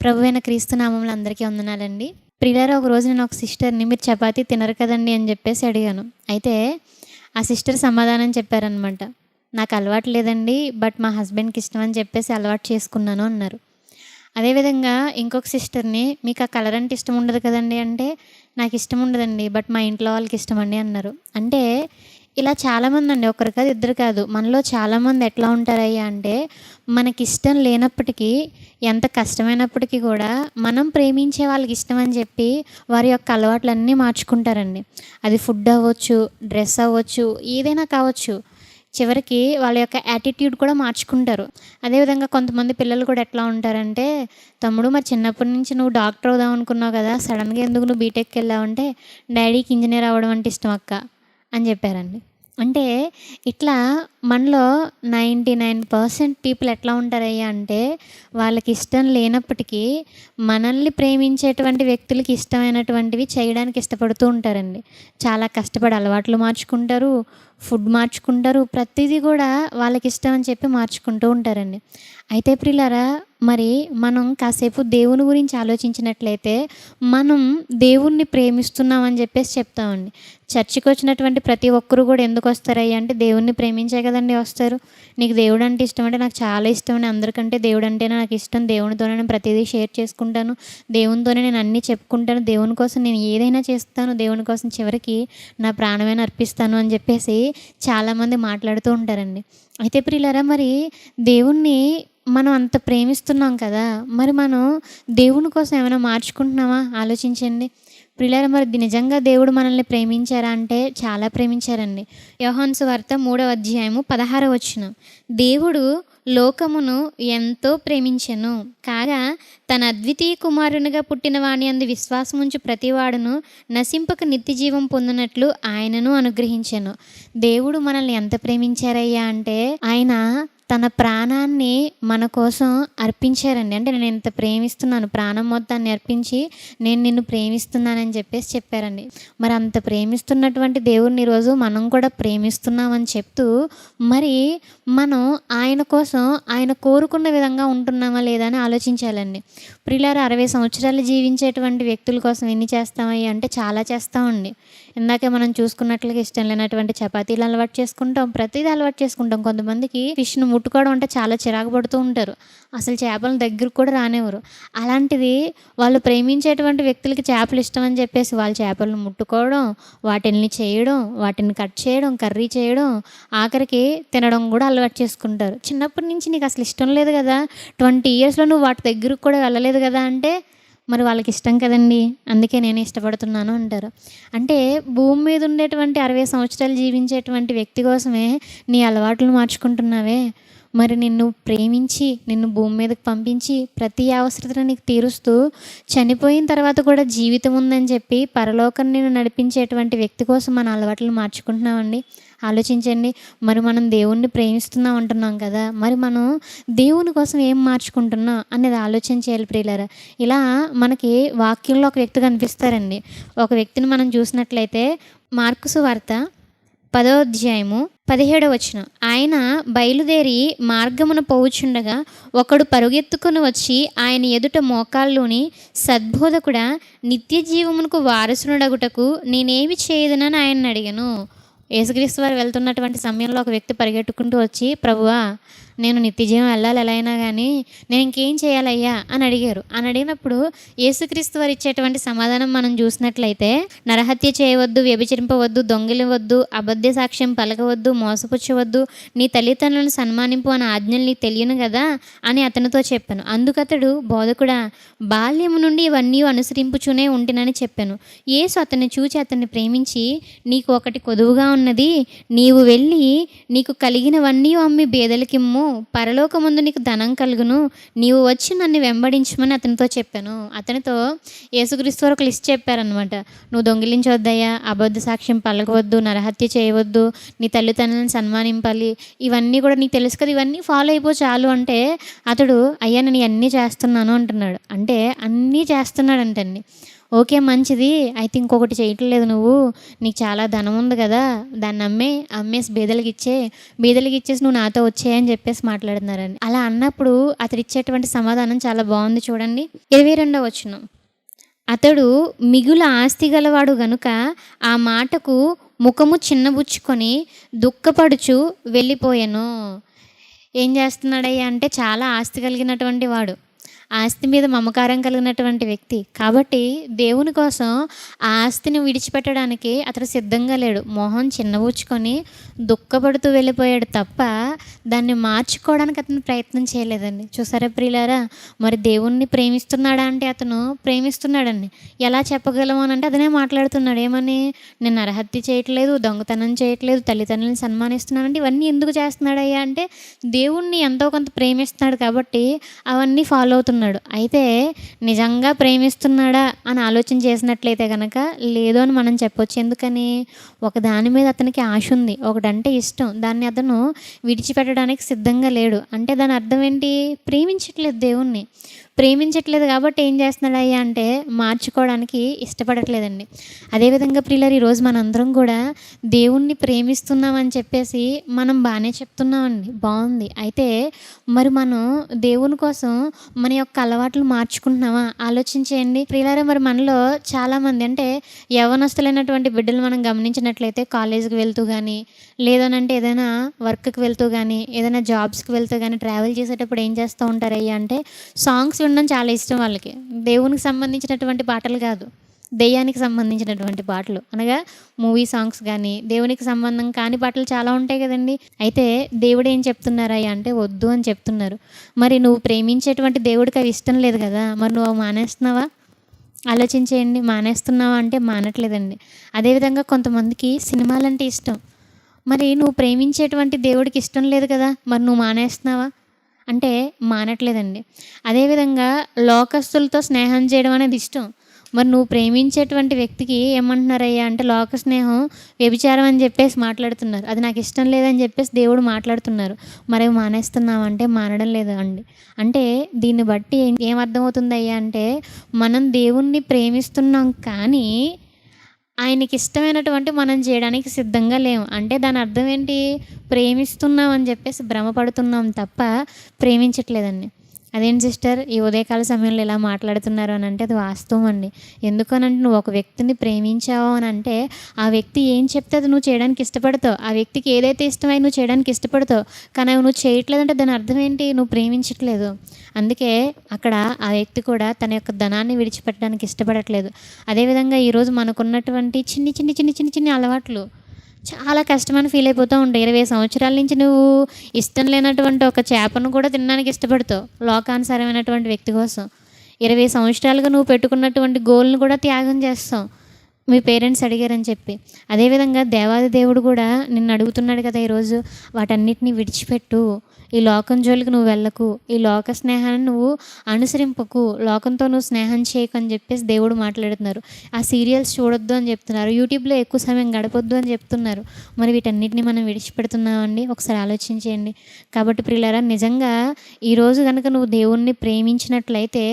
ప్రభువైన క్రీస్తు నామములో అందరికీ వందనాలండి. ప్రియులారా, ఒకరోజు నేను ఒక సిస్టర్‌ని మీరు చపాతీ తినరు కదండీ అని చెప్పేసి అడిగాను. అయితే ఆ సిస్టర్ సమాధానం చెప్పారనమాట. నాకు అలవాటు లేదండి, బట్ మా హస్బెండ్‌కి ఇష్టం అని చెప్పేసి అలవాటు చేసుకున్నాను అన్నారు. అదేవిధంగా ఇంకొక సిస్టర్‌ని మీకు ఆ కలర్ అంటే ఇష్టం ఉండదు కదండీ అంటే, నాకు ఇష్టం ఉండదండి, బట్ మా ఇంట్లో వాళ్ళకి ఇష్టమండి అన్నారు. అంటే ఇలా చాలామందండి, ఒకరు కాదు ఇద్దరు కాదు, మనలో చాలామంది ఎట్లా ఉంటారయ్యా అంటే, మనకిష్టం లేనప్పటికీ, ఎంత కష్టమైనప్పటికీ కూడా మనం ప్రేమించే వాళ్ళకి ఇష్టం అని చెప్పి వారి యొక్క అలవాట్లన్నీ మార్చుకుంటారండి. అది ఫుడ్ అవ్వచ్చు, డ్రెస్ అవ్వచ్చు, ఏదైనా కావచ్చు. చివరికి వాళ్ళ యొక్క యాటిట్యూడ్ కూడా మార్చుకుంటారు. అదేవిధంగా కొంతమంది పిల్లలు కూడా ఎట్లా ఉంటారంటే, తమ్ముడు మరి చిన్నప్పటి నుంచి నువ్వు డాక్టర్ అవుదాం అనుకున్నావు కదా, సడన్గా ఎందుకు నువ్వు బీటెక్కి వెళ్ళావంటే, డాడీకి ఇంజనీర్ అవ్వడం అంటే ఇష్టం అక్క అని చెప్పారండి. అంటే ఇట్లా మనలో 99% పీపుల్ ఎట్లా ఉంటారయ్యా అంటే, వాళ్ళకి ఇష్టం లేనప్పటికీ మనల్ని ప్రేమించేటువంటి వ్యక్తులకి ఇష్టమైనటువంటివి చేయడానికి ఇష్టపడుతూ ఉంటారండి. చాలా కష్టపడి అలవాట్లు మార్చుకుంటారు, ఫుడ్ మార్చుకుంటారు, ప్రతిదీ కూడా వాళ్ళకి ఇష్టం అని చెప్పి మార్చుకుంటూ ఉంటారండి. అయితే ప్రియులారా, మరి మనం కాసేపు దేవుని గురించి ఆలోచించినట్లయితే, మనం దేవుణ్ణి ప్రేమిస్తున్నామని చెప్పేసి చెప్తామండి. చర్చికి వచ్చినటువంటి ప్రతి ఒక్కరు కూడా ఎందుకు వస్తారయ్యా అంటే, దేవుణ్ణి ప్రేమించే కదండి వస్తారు. నీకు దేవుడు అంటే ఇష్టం అంటే, నాకు చాలా ఇష్టం అండి, అందరికంటే దేవుడు అంటేనే నాకు ఇష్టం, దేవునితోనే నేను ప్రతిదీ షేర్ చేసుకుంటాను, దేవునితోనే నేను అన్నీ చెప్పుకుంటాను, దేవుని కోసం నేను ఏదైనా చేస్తాను, దేవుని కోసం చివరికి నా ప్రాణమైన అర్పిస్తాను అని చెప్పేసి చాలామంది మాట్లాడుతూ ఉంటారండి. అయితే ప్రియులారా, మరి దేవుణ్ణి మనం అంత ప్రేమిస్తున్నాం కదా, మరి మనం దేవుని కోసం ఏమైనా మార్చుకుంటున్నామా ఆలోచించండి. ప్రియులారా, మరి నిజంగా దేవుడు మనల్ని ప్రేమించారా అంటే చాలా ప్రేమించారండి. యోహాను సువార్త 3వ అధ్యాయము 16వ వచనం. దేవుడు లోకమును ఎంతో ప్రేమించెను, కాగా తన అద్వితీయ కుమారునిగా పుట్టిన వాని అందు విశ్వాసముంచు ప్రతివాడును నశింపక నిత్య జీవం పొందినట్లు ఆయనను అనుగ్రహించెను. దేవుడు మనల్ని ఎంత ప్రేమించారయ్యా అంటే, ఆయన తన ప్రాణాన్ని మన కోసం అర్పించారండి. అంటే నేను ఇంత ప్రేమిస్తున్నాను, ప్రాణం మొత్తాన్ని అర్పించి నేను నిన్ను ప్రేమిస్తున్నానని చెప్పేసి చెప్పారండి. మరి అంత ప్రేమిస్తున్నటువంటి దేవుడిని ఈరోజు మనం కూడా ప్రేమిస్తున్నామని చెప్తూ, మరి మనం ఆయన కోసం ఆయన కోరుకున్న విధంగా ఉంటున్నామా లేదా అని ఆలోచించాలండి. ప్రియులారా, 60 సంవత్సరాలు జీవించేటువంటి వ్యక్తుల కోసం ఎన్ని చేస్తామయ్యా అంటే చాలా చేస్తామండి. ఇందాకే మనం చూసుకున్నట్లుగా ఇష్టం లేనటువంటి చపాతీలు అలవాటు చేసుకుంటాం, ప్రతిదీ అలవాటు చేసుకుంటాం. కొంతమందికి ఫిష్ను ముట్టుకోవడం అంటే చాలా చిరాకు పడుతూ ఉంటారు, అసలు చేపలను దగ్గరకు కూడా రానివ్వరు. అలాంటిది వాళ్ళు ప్రేమించేటువంటి వ్యక్తులకి చేపలు ఇష్టం అని చెప్పేసి వాళ్ళు చేపలను ముట్టుకోవడం, వాటిని చేయడం, వాటిని కట్ చేయడం, కర్రీ చేయడం, ఆఖరికి తినడం కూడా అలవాటు చేసుకుంటారు. చిన్నప్పటి నుంచి నీకు అసలు ఇష్టం లేదు కదా, 20 ఇయర్స్లో నువ్వు వాటి దగ్గరకు కూడా వెళ్ళలేదు కదా అంటే, మరి వాళ్ళకి ఇష్టం కదండి, అందుకే నేను ఇష్టపడుతున్నాను అంటారు. అంటే భూమి మీద ఉండేటువంటి 60 సంవత్సరాలు జీవించేటువంటి వ్యక్తి కోసమే నీ అలవాట్లను మార్చుకుంటున్నావే, మరి నిన్ను ప్రేమించి నిన్ను భూమి మీదకి పంపించి ప్రతి అవసరతను నీకు తీరుస్తూ చనిపోయిన తర్వాత కూడా జీవితం ఉందని చెప్పి పరలోకం నిన్ను నడిపించేటువంటి వ్యక్తి కోసం మన అలవాట్లను మార్చుకుంటున్నామండి. ఆలోచించండి. మరి మనం దేవుణ్ణి ప్రేమిస్తున్నాం అంటున్నాం కదా, మరి మనం దేవుని కోసం ఏం మార్చుకుంటున్నాం అనేది ఆలోచన చేయాలి ప్రియులారా. ఇలా మనకి వాక్యంలో ఒక వ్యక్తి కనిపిస్తారండి. ఒక వ్యక్తిని మనం చూసినట్లయితే మార్కు సువార్త 10వ అధ్యాయము 17వ వచనం. ఆయన బయలుదేరి మార్గమున పోవుచుండగా ఒకడు పరుగెత్తుకొని వచ్చి ఆయన ఎదుట మోకాళ్ళుని, సద్బోధకుడా, నిత్య జీవమునకు వారసునుడగుటకు నేనేమి చేయదునని ఆయన్ని అడిగాను. యేసుక్రీస్తు వారు వెళ్తున్నటువంటి సమయంలో ఒక వ్యక్తి పరిగెట్టుకుంటూ వచ్చి, ప్రభువా, నేను నిత్యజీవం వెళ్ళాలి ఎలా అయినా కానీ, నేను ఇంకేం చేయాలయ్యా అని అడిగారు. అని అడిగినప్పుడు యేసుక్రీస్తు వారు ఇచ్చేటువంటి సమాధానం మనం చూసినట్లయితే, నరహత్య చేయవద్దు, వ్యభిచరింపవద్దు, దొంగిలవద్దు, అబద్ధ సాక్ష్యం పలకవద్దు, మోసపుచ్చవద్దు, నీ తల్లిదండ్రులను సన్మానింపు అనే ఆజ్ఞలు నీకు తెలియను కదా అని అతనితో చెప్పాను. అందుకతడు, బోధకుడా, బాల్యము నుండి ఇవన్నీ అనుసరింపుచునే ఉంటినని చెప్పాను. యేసు అతన్ని చూచి అతన్ని ప్రేమించి, నీకు ఒకటి కొదువుగా ఉన్నది, నీవు వెళ్ళి నీకు కలిగినవన్నీ అమ్మి బేదలకిమ్ము, పరలోకమందు నీకు ధనం కలుగును, నీవు వచ్చి నన్ను వెంబడించమని అతనితో చెప్పాను. అతనితో యేసుక్రీస్తు వారు ఒక లిస్ట్ చెప్పారనమాట. నువ్వు దొంగిలించవద్దయ్యా, అబద్ధ సాక్ష్యం పలకవద్దు, నరహత్య చేయవద్దు, నీ తల్లిదండ్రులను సన్మానింపాలి, ఇవన్నీ కూడా నీకు తెలుసు కదా, ఇవన్నీ ఫాలో అయిపో చాలు అంటే, అతడు అయ్యా నేను అన్నీ చేస్తున్నాను అంటున్నాడు. అంటే అన్నీ చేస్తున్నాడంటండి. ఓకే మంచిది. అయితే ఇంకొకటి చేయట్లేదు నువ్వు. నీకు చాలా ధనం ఉంది గదా! దాన్ని అమ్మేసి బీదలకిచ్చేసి నువ్వు నాతో వచ్చేయి అని చెప్పేసి మాట్లాడుతున్నారండి. అలా అన్నప్పుడు అతడిచ్చేటువంటి సమాధానం చాలా బావుంది చూడండి. 22వ వచనం. అతడు మిగుల ఆస్తి గలవాడు గనుక ఆ మాటకు ముఖము చిన్నబుచ్చుకొని దుఃఖపడుచు వెళ్ళిపోయెను. ఏం చేస్తున్నాడయ్యా అంటే చాలా ఆస్తి కలిగినటువంటి వాడు. ఆస్తి మీద మమకారం కలిగినటువంటి వ్యక్తి. కాబట్టి దేవుని కోసం ఆ ఆస్తిని విడిచిపెట్టడానికి అతడు సిద్ధంగా లేడు. మొహం చిన్నబుచ్చుకొని దుఃఖపడుతూ వెళ్ళిపోయాడు తప్ప దాన్ని మార్చుకోవడానికి అతను ప్రయత్నం చేయలేదండి. చూసారా ప్రియులారా? మరి దేవుణ్ణి ప్రేమిస్తున్నాడా అంటే అతను ప్రేమిస్తున్నాడండి. ఎలా చెప్పగలము అని అంటే అతనే మాట్లాడుతున్నాడు. ఏమని? నేను నరహత్య చేయట్లేదు, దొంగతనం చేయట్లేదు, తల్లిదండ్రులను సన్మానిస్తున్నానంటే ఇవన్నీ ఎందుకు చేస్తున్నాడయ్యా అంటే దేవుణ్ణి ఎంతో కొంత ప్రేమిస్తున్నాడు కాబట్టి అవన్నీ ఫాలో అవుతున్నాడు. అయితే నిజంగా ప్రేమిస్తున్నాడా అని ఆలోచన చేసినట్లయితే కనుక లేదు అని మనం చెప్పొచ్చు. ఎందుకని? ఒక దాని మీద అతనికి ఆశ ఉంది, ఒకటంటే ఇష్టం, దాన్ని అతను విడిచిపెట్టడానికి సిద్ధంగా లేడు. అంటే దాని అర్థం ఏంటి? ప్రేమించట్లేదు దేవుణ్ణి. ప్రేమించట్లేదు కాబట్టి ఏం చేస్తున్నాడయ్యా అంటే మార్చుకోవడానికి ఇష్టపడట్లేదండి. అదేవిధంగా ప్రియులారా, ఈరోజు మనందరం కూడా దేవుణ్ణి ప్రేమిస్తున్నామని చెప్పేసి మనం బాగానే చెప్తున్నామండి, బాగుంది. అయితే మరి మనం దేవుని కోసం మన యొక్క అలవాట్లు మార్చుకుంటున్నామా? ఆలోచించేయండి ప్రియులారా. మరి మనలో చాలామంది అంటే యవ్వనస్తులైనటువంటి బిడ్డలు మనం గమనించినట్లయితే కాలేజీకి వెళ్తూ కానీ, లేదనంటే ఏదైనా వర్క్కి వెళ్తూ కానీ, ఏదైనా జాబ్స్కి వెళ్తూ కానీ, ట్రావెల్ చేసేటప్పుడు ఏం చేస్తూ ఉంటారయ్యా అంటే సాంగ్స్ వినడం చాలా ఇష్టం వాళ్ళకి. దేవునికి సంబంధించినటువంటి పాటలు కాదు, దెయ్యానికి సంబంధించినటువంటి పాటలు, అనగా మూవీ సాంగ్స్ కానీ, దేవునికి సంబంధం కాని పాటలు చాలా ఉంటాయి కదండి. అయితే దేవుడు ఏం చెప్తున్నారయ్యా అంటే వద్దు అని చెప్తున్నారు. మరి నువ్వు ప్రేమించేటువంటి దేవుడికి అవి ఇష్టం లేదు కదా, మరి నువ్వు మానేస్తున్నావా? ఆలోచించేయండి. మానేస్తున్నావా అంటే మానట్లేదండి. అదేవిధంగా కొంతమందికి సినిమాలంటే ఇష్టం. మరి నువ్వు ప్రేమించేటువంటి దేవుడికి ఇష్టం లేదు కదా, మరి నువ్వు మానేస్తున్నావా అంటే మానట్లేదండి. అదేవిధంగా లోకస్తులతో స్నేహం చేయడం అనేది ఇష్టం. మరి నువ్వు ప్రేమించేటువంటి వ్యక్తికి ఏమంటున్నారయ్యా అంటే లోక స్నేహం వ్యభిచారం అని చెప్పేసి మాట్లాడుతున్నారు. అది నాకు ఇష్టం లేదని చెప్పేసి దేవుడు మాట్లాడుతున్నారు. మరి మానేస్తున్నావు అంటే మానడం లేదు అండి. అంటే దీన్ని బట్టి ఏమర్థమవుతుందయ్యా అంటే మనం దేవుణ్ణి ప్రేమిస్తున్నాం కానీ ఆయనకి ఇష్టమైనటువంటి మనం చేయడానికి సిద్ధంగా లేము. అంటే దాని అర్థం ఏంటి? ప్రేమిస్తున్నాం అని చెప్పేసి భ్రమపడుతున్నాం తప్ప ప్రేమించట్లేదండి. అదేంటి సిస్టర్ ఈ ఉదయకాల సమయంలో ఇలా మాట్లాడుతున్నారు అని అంటే అది వాస్తవం అండి. ఎందుకనంటే నువ్వు ఒక వ్యక్తిని ప్రేమించావు అని అంటే ఆ వ్యక్తి ఏం చెప్తే అది నువ్వు చేయడానికి ఇష్టపడతావు. ఆ వ్యక్తికి ఏదైతే ఇష్టమై నువ్వు చేయడానికి ఇష్టపడతావు. కానీ అవి నువ్వు చేయట్లేదంటే దాని అర్థం ఏంటి? నువ్వు ప్రేమించట్లేదు. అందుకే అక్కడ ఆ వ్యక్తి కూడా తన యొక్క ధనాన్ని విడిచిపెట్టడానికి ఇష్టపడట్లేదు. అదేవిధంగా ఈరోజు మనకున్నటువంటి చిన్ని అలవాట్లు చాలా కష్టమని ఫీల్ అయిపోతూ ఉంటాయి. 20 సంవత్సరాల నుంచి నువ్వు ఇష్టం లేనటువంటి ఒక చేపను కూడా తినడానికి ఇష్టపడతావు లోకానుసారమైనటువంటి వ్యక్తి కోసం. 20 సంవత్సరాలుగా నువ్వు పెట్టుకున్నటువంటి గోల్ని కూడా త్యాగం చేస్తావు మీ పేరెంట్స్ అడిగారని చెప్పి. అదేవిధంగా దేవాది దేవుడు కూడా నిన్ను అడుగుతున్నాడు కదా ఈరోజు, వాటన్నిటిని విడిచిపెట్టు, ఈ లోకం జోలికి నువ్వు వెళ్ళకు, ఈ లోక స్నేహాన్ని నువ్వు అనుసరింపకు, లోకంతో నువ్వు స్నేహం చేయకు అని చెప్పేసి దేవుడు మాట్లాడుతున్నారు. ఆ సీరియల్స్ చూడొద్దు అని చెప్తున్నారు, యూట్యూబ్లో ఎక్కువ సమయం గడపొద్దు అని చెప్తున్నారు. మరి వీటన్నిటిని మనం విడిచిపెడుతున్నామండి? ఒకసారి ఆలోచించేయండి. కాబట్టి ప్రియులారా, నిజంగా ఈరోజు కనుక నువ్వు దేవుణ్ణి ప్రేమించినట్లయితే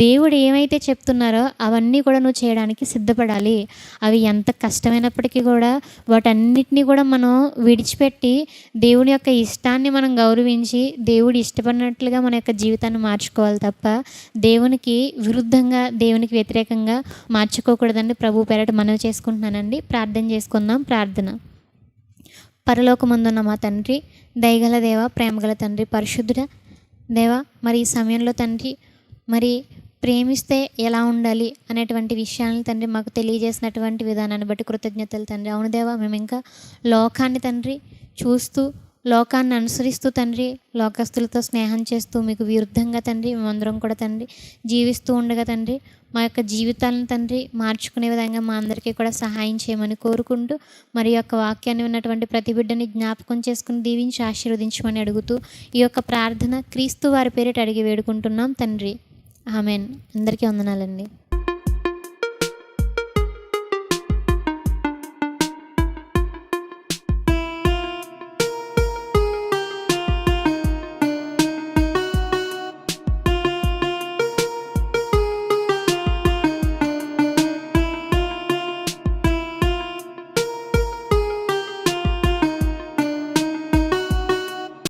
దేవుడు ఏమైతే చెప్తున్నారో అవన్నీ కూడా నువ్వు చేయడానికి సిద్ధపడాలి. అవి ఎంత కష్టమైనప్పటికీ కూడా వాటన్నిటినీ కూడా మనం విడిచిపెట్టి దేవుని యొక్క ఇష్టాన్ని మనం గౌరవించి దేవుడు ఇష్టపడినట్లుగా మన యొక్క జీవితాన్ని మార్చుకోవాలి తప్ప దేవునికి విరుద్ధంగా, దేవునికి వ్యతిరేకంగా మార్చుకోకూడదండి. ప్రభు పేరట మనవి చేసుకుంటున్నానండి. ప్రార్థన చేసుకుందాం. ప్రార్థన. పరలోకమందున్న మా తండ్రి, దయగల దేవ, ప్రేమగల తండ్రి, పరిశుద్ధుడ దేవ, మరి ఈ సమయంలో తండ్రి మరి ప్రేమిస్తే ఎలా ఉండాలి అనేటువంటి విషయాలను తండ్రి మాకు తెలియజేసినటువంటి విధానాన్ని బట్టి కృతజ్ఞతలు తండ్రి. అవును దేవా, మేము ఇంకా లోకాన్ని తండ్రి చూస్తూ, లోకాన్ని అనుసరిస్తూ తండ్రి, లోకస్తులతో స్నేహం చేస్తూ మీకు విరుద్ధంగా తండ్రి మేమందరం కూడా తండ్రి జీవిస్తూ ఉండగా తండ్రి మా యొక్క జీవితాలను తండ్రి మార్చుకునే విధంగా మా అందరికీ కూడా సహాయం చేయమని కోరుకుంటూ, మరి యొక్క వాక్యాన్ని ఉన్నటువంటి ప్రతి బిడ్డని జ్ఞాపకం చేసుకుని దీవించి ఆశీర్వదించమని అడుగుతూ ఈ యొక్క ప్రార్థన క్రీస్తు వారి పేరిట అడిగి వేడుకుంటున్నాం తండ్రి. ఆమెన్. అందరికీ వందనాలండి.